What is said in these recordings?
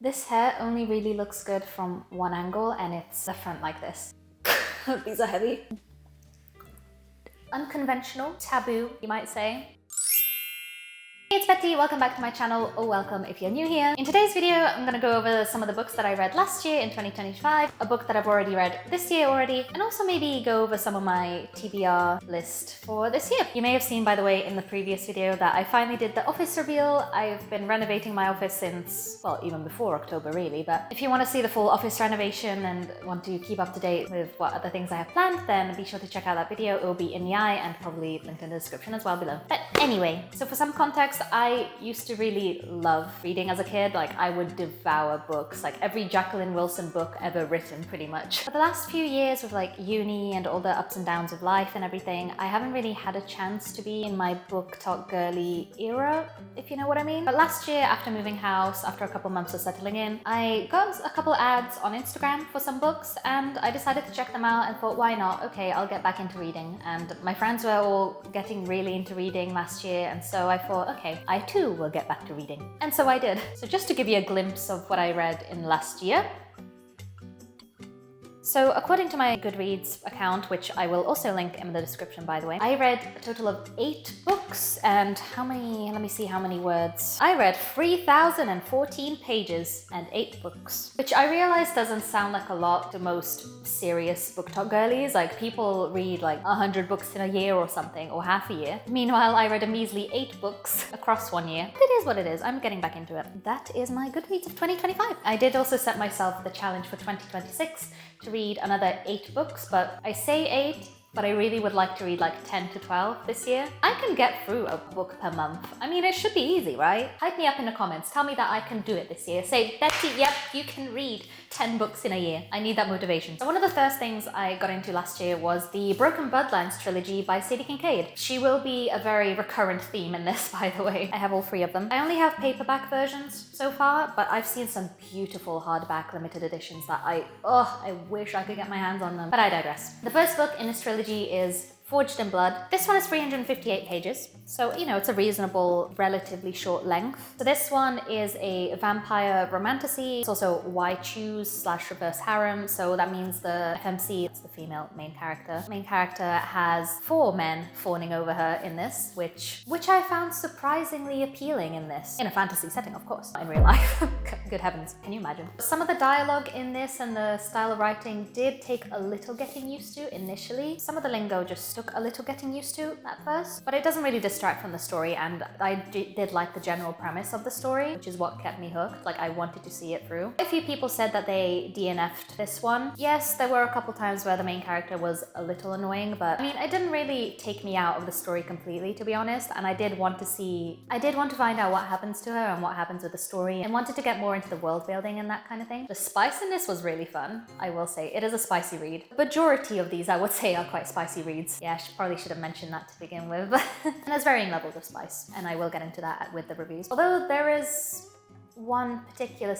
This hair only really looks good from one angle, and it's the front like this. These are heavy. Unconventional, taboo, you might say. Hey, it's Betty, welcome back to my channel, or welcome if you're new here. In today's video, I'm gonna go over some of the books that I read last year in 2025, a book that I've already read this year already, and also maybe go over some of my TBR list for this year. You may have seen, by the way, in the previous video that I finally did the office reveal. I've been renovating my office since, well, even before October really, but if you want to see the full office renovation and want to keep up to date with what other things I have planned, then be sure to check out that video. It will be in the eye and probably linked in the description as well below. But anyway, so for some context, I used to really love reading as a kid. Like, I would devour books, like every Jacqueline Wilson book ever written pretty much. For the last few years with like uni and all the ups and downs of life and everything, I haven't really had a chance to be in my BookTok girly era, if you know what I mean. But last year, after moving house, after a couple months of settling in, I got a couple ads on Instagram for some books and I decided to check them out and thought, why not? Okay, I'll get back into reading. And my friends were all getting really into reading last year, and so I thought, okay, I too will get back to reading. And so I did. So just to give you a glimpse of what I read in last year. So according to my Goodreads account, which I will also link in the description by the way, I read a total of 8 books and how many, let me see how many words. I read 3,014 pages and 8 books, which I realize doesn't sound like a lot to most serious BookTok girlies. Like, people read like 100 books in a year or something, or half a year. Meanwhile, I read a measly 8 books across one year. It is what it is. I'm getting back into it. That is my Goodreads of 2025. I did also set myself the challenge for 2026 to read another 8 books, but I say 8, but I really would like to read like 10 to 12 this year. I can get through a book per month. I mean, it should be easy, right? Hype me up in the comments. Tell me that I can do it this year. Say, Betty, yep, you can read 10 books in a year. I need that motivation. So one of the first things I got into last year was the Broken Bloodlines trilogy by Sadie Kincaid. She will be a very recurrent theme in this, by the way. I have all 3 of them. I only have paperback versions so far, but I've seen some beautiful hardback limited editions that I wish I could get my hands on them. But I digress. The first book in this trilogy is Forged in Blood. This one is 358 pages, so you know, it's a reasonable, relatively short length. So this one is a vampire romantasy. It's also why choose / reverse harem, so that means the FMC, it's the female main character. The main character has 4 men fawning over her in this, which I found surprisingly appealing in this. In a fantasy setting, of course, not in real life. Good heavens, can you imagine? Some of the dialogue in this and the style of writing did take a little getting used to initially. Some of the lingo just took a little getting used to at first, but it doesn't really distract from the story, and I did like the general premise of the story, which is what kept me hooked. Like, I wanted to see it through. A few people said that they DNF'd this one. Yes, there were a couple times where the main character was a little annoying, but I mean, it didn't really take me out of the story completely, to be honest, and I did want to find out what happens to her and what happens with the story, and wanted to get more into the world building and that kind of thing. The spice in this was really fun, I will say. It is a spicy read. The majority of these, I would say, are quite spicy reads. Yeah, I probably should have mentioned that to begin with. And there's varying levels of spice, and I will get into that with the reviews. Although there is one particular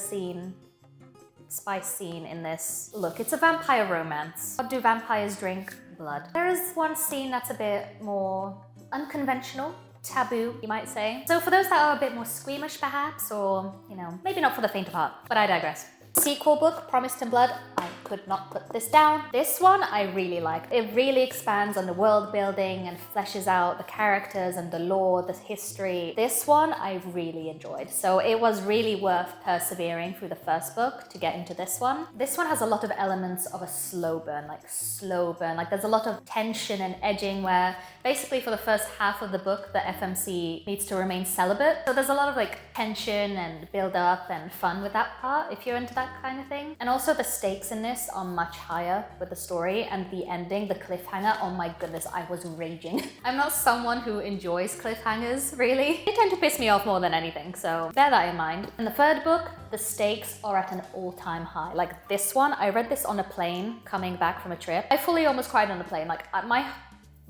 spice scene in this. Look, it's a vampire romance. What do vampires drink? Blood. There is one scene that's a bit more unconventional, taboo, you might say. So for those that are a bit more squeamish perhaps, or, you know, maybe not for the faint of heart, but I digress. Sequel book, Promised in Blood. I could not put this down. This one I really like. It really expands on the world building and fleshes out the characters and the lore, the history. This one I really enjoyed. So it was really worth persevering through the first book to get into this one. This one has a lot of elements of a slow burn. Like, there's a lot of tension and edging where basically for the first half of the book, the FMC needs to remain celibate. So there's a lot of like tension and build up and fun with that part, if you're into that kind of thing. And also the stakes in this are much higher with the story, and the ending, the cliffhanger, oh my goodness, I was raging. I'm not someone who enjoys cliffhangers, really. They tend to piss me off more than anything, so bear that in mind. In the third book, the stakes are at an all-time high. Like this one, I read this on a plane coming back from a trip. I fully almost cried on the plane. Like,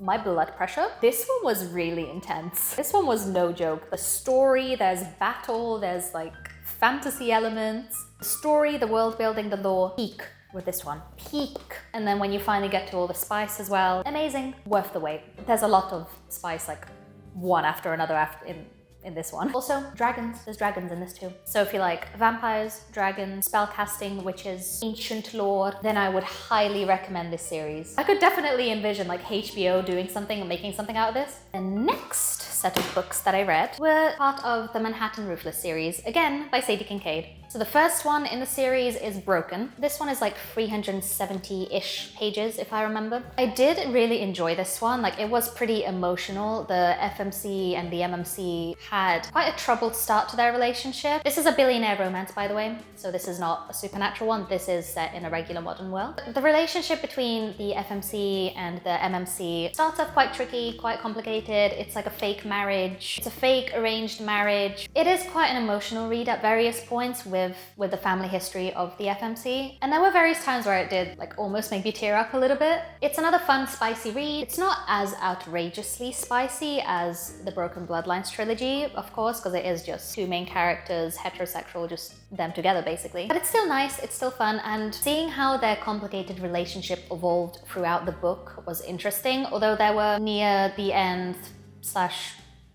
my blood pressure. This one was really intense. This one was no joke. The story, there's battle, there's like fantasy elements. The story, the world building, the lore, peak with this one. Peak. And then when you finally get to all the spice as well, amazing, worth the wait. There's a lot of spice, like one after another in in this one. Also, dragons. There's dragons in this too. So if you like vampires, dragons, spellcasting, witches, ancient lore, then I would highly recommend this series. I could definitely envision like HBO doing something and making something out of this. The next set of books that I read were part of the Manhattan Ruthless series, again by Sadie Kincaid. So the first one in the series is Broken. This one is like 370-ish pages, if I remember. I did really enjoy this one. Like, it was pretty emotional. The FMC and the MMC had quite a troubled start to their relationship. This is a billionaire romance, by the way, so this is not a supernatural one. This is set in a regular modern world. The relationship between the FMC and the MMC starts off quite tricky, quite complicated. It's like a fake marriage. It's a fake arranged marriage. It is quite an emotional read at various points with the family history of the FMC. And there were various times where it did like almost make me tear up a little bit. It's another fun, spicy read. It's not as outrageously spicy as the Broken Bloodlines trilogy, of course, because it is just two main characters, heterosexual, just them together basically. But it's still nice, it's still fun, and seeing how their complicated relationship evolved throughout the book was interesting. Although there were near the end /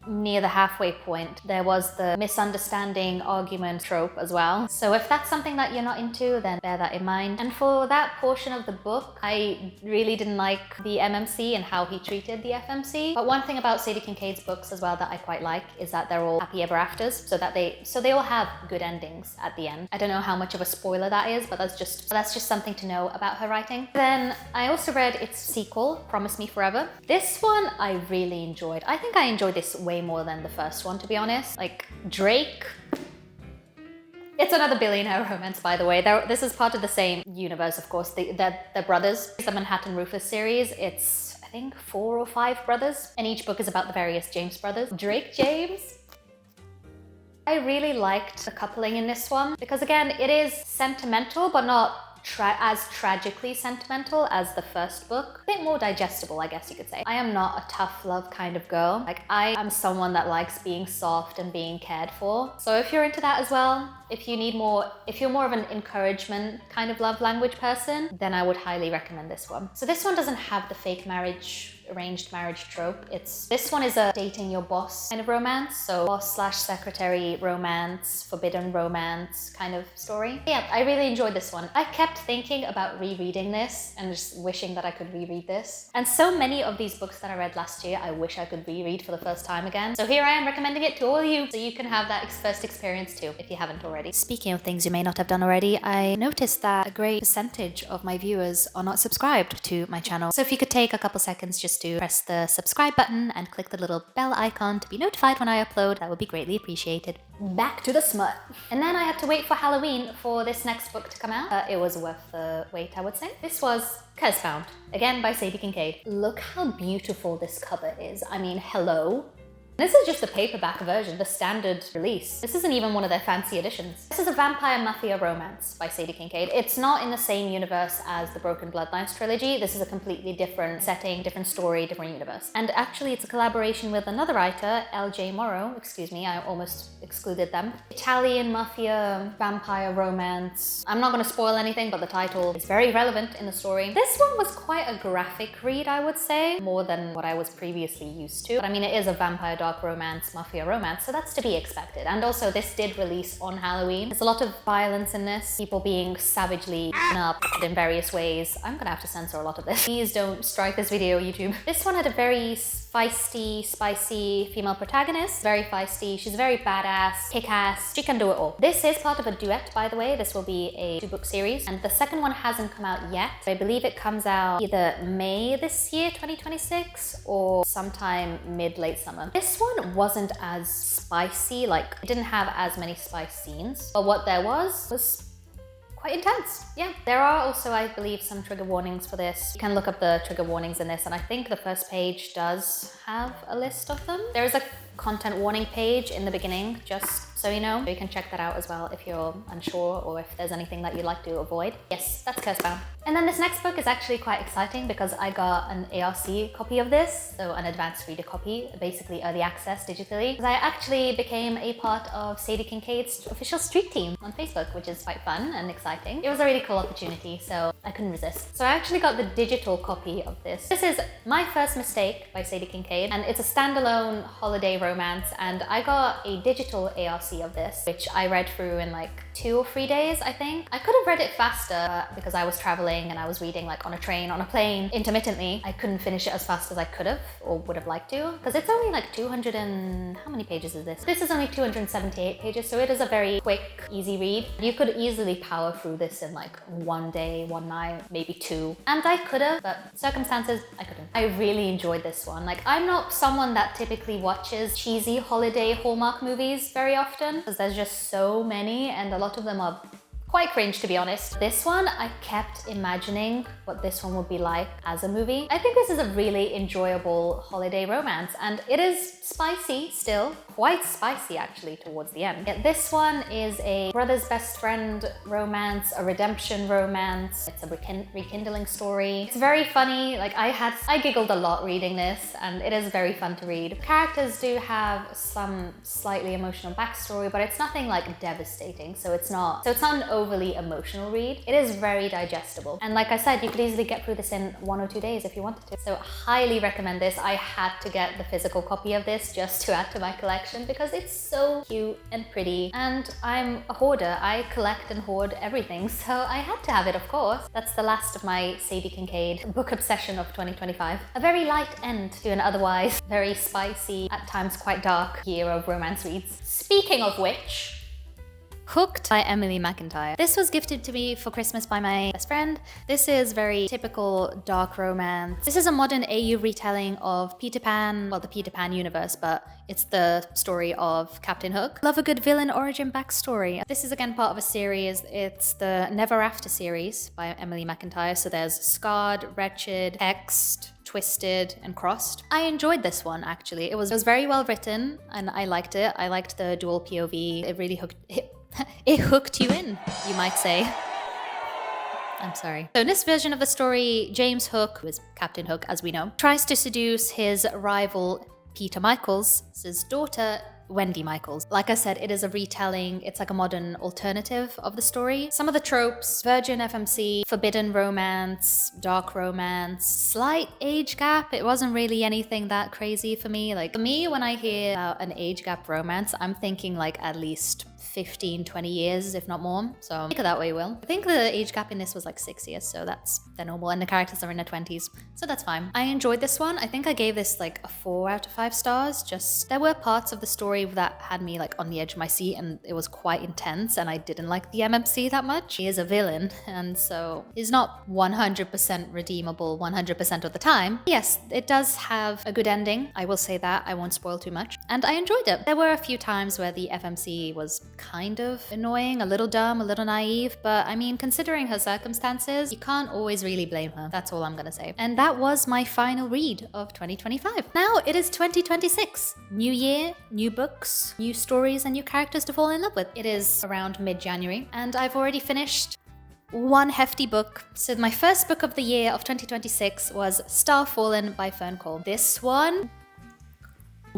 near the halfway point, there was the misunderstanding argument trope as well. So if that's something that you're not into, then bear that in mind. And for that portion of the book, I really didn't like the MMC and how he treated the FMC. But one thing about Sadie Kincaid's books as well that I quite like is that they're all happy ever afters, so they all have good endings at the end. I don't know how much of a spoiler that is, but that's just something to know about her writing. Then I also read its sequel, Promise Me Forever. This one I really enjoyed. I think I enjoyed this way more than the first one, to be honest. Like, Drake, it's another billionaire romance, by the way. This is part of the same universe, of course. They're brothers. It's the Manhattan Ruthless series. It's, I think, 4 or 5 brothers, and each book is about the various James brothers. Drake James. I really liked the coupling in this one because, again, it is sentimental, but not as tragically sentimental as the first book. A bit more digestible, I guess you could say. I am not a tough love kind of girl. Like, I am someone that likes being soft and being cared for. So if you're into that as well, if you're more of an encouragement kind of love language person, then I would highly recommend this one. So this one doesn't have the fake marriage, arranged marriage trope. This one is a dating your boss kind of romance. So boss/secretary romance, forbidden romance kind of story. Yeah, I really enjoyed this one. I kept thinking about rereading this and just wishing that I could reread this. And so many of these books that I read last year, I wish I could reread for the first time again. So here I am recommending it to all of you, so you can have that first experience too, if you haven't already. Speaking of things you may not have done already, I noticed that a great percentage of my viewers are not subscribed to my channel. So if you could take a couple seconds just to press the subscribe button and click the little bell icon to be notified when I upload, that would be greatly appreciated. Back to the smut. And then I had to wait for Halloween for this next book to come out. It was worth the wait, I would say. This was Cursebound, again by Sadie Kincaid. Look how beautiful this cover is. I mean, hello. This is just the paperback version, the standard release. This isn't even one of their fancy editions. This is a vampire mafia romance by Sadie Kincaid. It's not in the same universe as the Broken Bloodlines trilogy. This is a completely different setting, different story, different universe. And actually it's a collaboration with another writer, L.J. Morrow. Excuse me, I almost excluded them. Italian mafia vampire romance. I'm not going to spoil anything, but the title is very relevant in the story. This one was quite a graphic read, I would say, more than what I was previously used to. But I mean, it is a vampire dark romance, mafia romance, so that's to be expected. And also this did release on Halloween. There's a lot of violence in this, people being savagely beaten up in various ways. I'm gonna have to censor a lot of this. Please don't strike this video, YouTube. This one had a very feisty, spicy female protagonist. Very feisty, she's very badass, kick-ass, she can do it all. This is part of a duet, by the way. This will be a 2-book series, and the second one hasn't come out yet. I believe it comes out either May this year, 2026, or sometime mid-late summer. This one wasn't as spicy, like it didn't have as many spice scenes, but what there was quite intense. Yeah, there are also, I believe, some trigger warnings for this. You can look up the trigger warnings in this, and I think the first page does have a list of them. There is a content warning page in the beginning, just So you know, you can check that out as well if you're unsure or if there's anything that you'd like to avoid. Yes, that's Cursebound. And then this next book is actually quite exciting because I got an ARC copy of this, so an advanced reader copy, basically early access digitally. Because I actually became a part of Sadie Kincaid's official streak team on Facebook, which is quite fun and exciting. It was a really cool opportunity, so I couldn't resist. So I actually got the digital copy of this. This is My First Mistake by Sadie Kincaid, and it's a standalone holiday romance, and I got a digital ARC of this, which I read through in like 2 or 3 days, I think. I could have read it faster, but because I was traveling and I was reading like on a train, on a plane, intermittently, I couldn't finish it as fast as I could have or would have liked to, because it's only like 200 and... how many pages is this? This is only 278 pages, so it is a very quick, easy read. You could easily power through this in like 1 day, 1 night, maybe 2. And I could have, but circumstances, I couldn't. I really enjoyed this one. Like, I'm not someone that typically watches cheesy holiday Hallmark movies very often, because there's just so many and a lot of them are quite cringe, to be honest. This one, I kept imagining what this one would be like as a movie. I think this is a really enjoyable holiday romance, and it is spicy still, quite spicy actually towards the end. Yeah, this one is a brother's best friend romance, a redemption romance. It's a rekindling story. It's very funny. Like, I giggled a lot reading this, and it is very fun to read. Characters do have some slightly emotional backstory, but it's nothing like devastating, so it's not an overly emotional read. It is very digestible. And like I said, you could easily get through this in 1 or 2 days if you wanted to. So highly recommend this. I had to get the physical copy of this just to add to my collection because it's so cute and pretty. And I'm a hoarder. I collect and hoard everything, so I had to have it, of course. That's the last of my Sadie Kincaid book obsession of 2025. A very light end to an otherwise very spicy, at times quite dark year of romance reads. Speaking of which, Hooked by Emily McIntyre. This was gifted to me for Christmas by my best friend. This is very typical dark romance. This is a modern AU retelling of Peter Pan, well, the Peter Pan universe, but it's the story of Captain Hook. Love a good villain origin backstory. This is again part of a series. It's the Never After series by Emily McIntyre. So there's Scarred, Wretched, Hexed, Twisted, and Crossed. I enjoyed this one actually. It was very well written and I liked it. I liked the dual POV. It really it hooked you in, you might say. I'm sorry. So in this version of the story, James Hook, who is Captain Hook as we know, tries to seduce his rival Peter Michaels' daughter, Wendy Michaels. Like I said, it is a retelling. It's like a modern alternative of the story. Some of the tropes: virgin FMC, forbidden romance, dark romance, slight age gap. It wasn't really anything that crazy for me. Like, for me, when I hear about an age gap romance, I'm thinking like at least 15, 20 years, if not more. So take it that way, Will. I think the age gap in this was like 6 years, so they're normal, and the characters are in their 20s, so that's fine. I enjoyed this one. I think I gave this like a 4 out of 5 stars. Just, there were parts of the story that had me like on the edge of my seat, and it was quite intense, and I didn't like the MMC that much. He is a villain, and so he's not 100% redeemable 100% of the time. Yes, it does have a good ending. I will say that. I won't spoil too much. And I enjoyed it. There were a few times where the FMC was kind of annoying, a little dumb, a little naive, but I mean, considering her circumstances, you can't always really blame her. That's all I'm gonna say. And that was my final read of 2025. Now it is 2026. New year, new books, new stories, and new characters to fall in love with. It is around mid-January, and I've already finished one hefty book. So my first book of the year of 2026 was Star Fallen by Fern Cole. This one,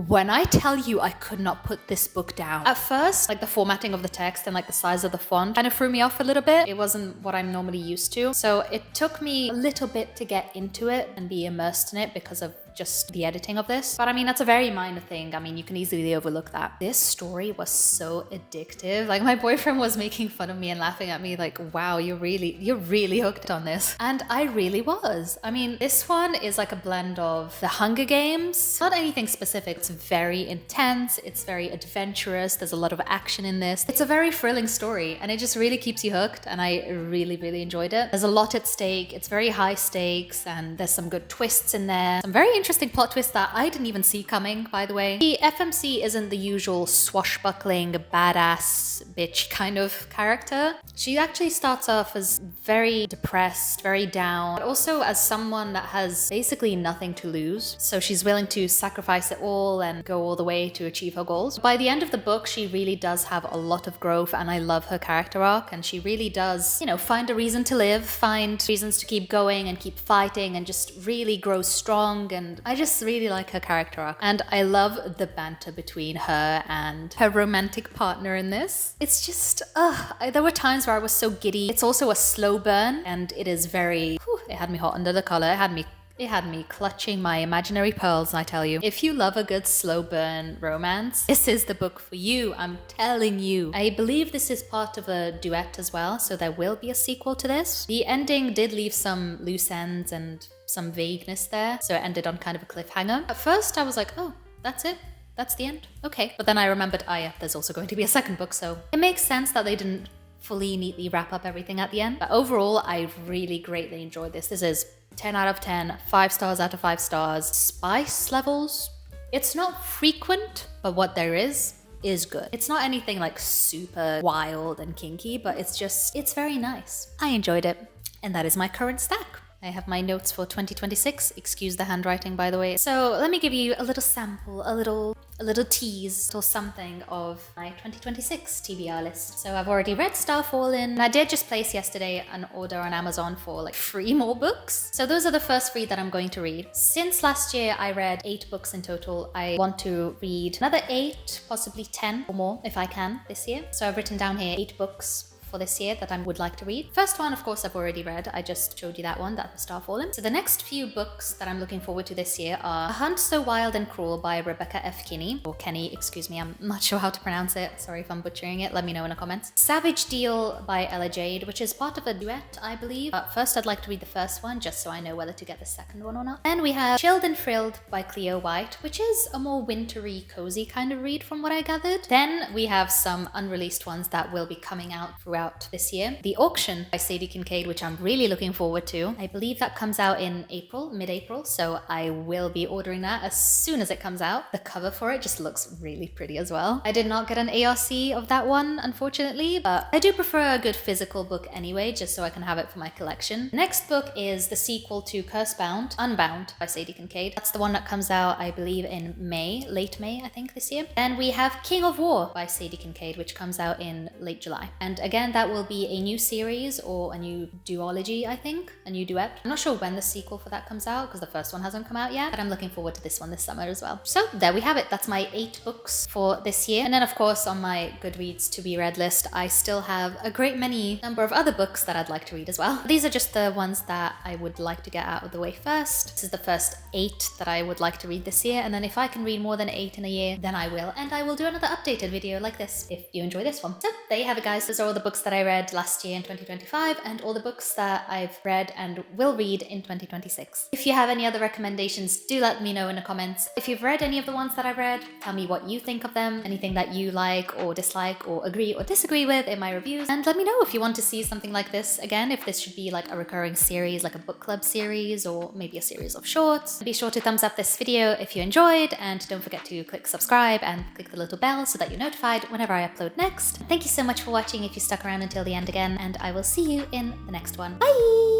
when I tell you I could not put this book down. At first, like the formatting of the text and like the size of the font kind of threw me off a little bit. It wasn't what I'm normally used to. So it took me a little bit to get into it and be immersed in it because of just the editing of this. But I mean, that's a very minor thing. I mean, you can easily overlook that. This story was so addictive. Like, my boyfriend was making fun of me and laughing at me like, wow, you're really hooked on this. And I really was. I mean, this one is like a blend of The Hunger Games, not anything specific. It's very intense. It's very adventurous. There's a lot of action in this. It's a very thrilling story, and it just really keeps you hooked. And I really enjoyed it. There's a lot at stake. It's very high stakes, and there's some good twists in there. Some very interesting plot twist that I didn't even see coming, by the way. The FMC isn't the usual swashbuckling, badass bitch kind of character. She actually starts off as very depressed, very down, but also as someone that has basically nothing to lose. So she's willing to sacrifice it all and go all the way to achieve her goals. By the end of the book, she really does have a lot of growth, and I love her character arc, and she really does, you know, find a reason to live, find reasons to keep going and keep fighting, and just really grow strong. And I just really like her character arc, and I love the banter between her and her romantic partner in this. It's just, there were times where I was so giddy. It's also a slow burn, and it is very, it had me hot under the collar. It had me clutching my imaginary pearls, I tell you. If you love a good slow burn romance, this is the book for you, I'm telling you. I believe this is part of a duet as well, so there will be a sequel to this. The ending did leave some loose ends and some vagueness there, so it ended on kind of a cliffhanger. At first I was like, oh, that's it? That's the end? Okay. But then I remembered, yeah, there's also going to be a second book, so it makes sense that they didn't fully neatly wrap up everything at the end. But overall, I really greatly enjoyed this. This is 10 out of 10, 5 stars out of 5 stars. Spice levels, it's not frequent, but what there is good. It's not anything like super wild and kinky, but it's very nice. I enjoyed it. And that is my current stack. I have my notes for 2026. Excuse the handwriting, by the way. So let me give you a little sample, a little tease or something of my 2026 TBR list. So I've already read Starfallen, and I did just place yesterday an order on Amazon for like 3 more books. So those are the first 3 that I'm going to read. Since last year, I read 8 books in total. I want to read another 8, possibly 10 or more if I can this year. So I've written down here 8 books for this year that I would like to read. First one, of course, I've already read. I just showed you that one, that was Starfallen. So the next few books that I'm looking forward to this year are A Hunt So Wild and Cruel by Rebecca F. Kinney, or Kenny, excuse me, I'm not sure how to pronounce it. Sorry if I'm butchering it, let me know in the comments. Savage Deal by Ella Jade, which is part of a duet, I believe. But first, I'd like to read the first one, just so I know whether to get the second one or not. Then we have Chilled and Thrilled by Cleo White, which is a more wintry, cozy kind of read from what I gathered. Then we have some unreleased ones that will be coming out throughout this year. The Auction by Sadie Kincaid, which I'm really looking forward to. I believe that comes out in April, mid-April, so I will be ordering that as soon as it comes out. The cover for it just looks really pretty as well. I did not get an ARC of that one, unfortunately, but I do prefer a good physical book anyway, just so I can have it for my collection. The next book is the sequel to Cursebound, Unbound by Sadie Kincaid. That's the one that comes out, I believe, in May, late May, I think, this year. Then we have King of War by Sadie Kincaid, which comes out in late July. And again, that will be a new series or a new duology, I think, a new duet. I'm not sure when the sequel for that comes out because the first one hasn't come out yet, but I'm looking forward to this one this summer as well. So there we have it. That's my 8 books for this year. And then of course on my Goodreads to be read list, I still have a great many number of other books that I'd like to read as well. These are just the ones that I would like to get out of the way first. This is the first 8 that I would like to read this year, and then if I can read more than 8 in a year, then I will, and I will do another updated video like this if you enjoy this one. So there you have it, guys. Those are all the books that I read last year in 2025 and all the books that I've read and will read in 2026. If you have any other recommendations, do let me know in the comments. If you've read any of the ones that I've read, tell me what you think of them, anything that you like or dislike or agree or disagree with in my reviews, and let me know if you want to see something like this again, if this should be like a recurring series, like a book club series or maybe a series of shorts. Be sure to thumbs up this video if you enjoyed, and don't forget to click subscribe and click the little bell so that you're notified whenever I upload next. Thank you so much for watching if you stuck around until the end again, and I will see you in the next one. Bye!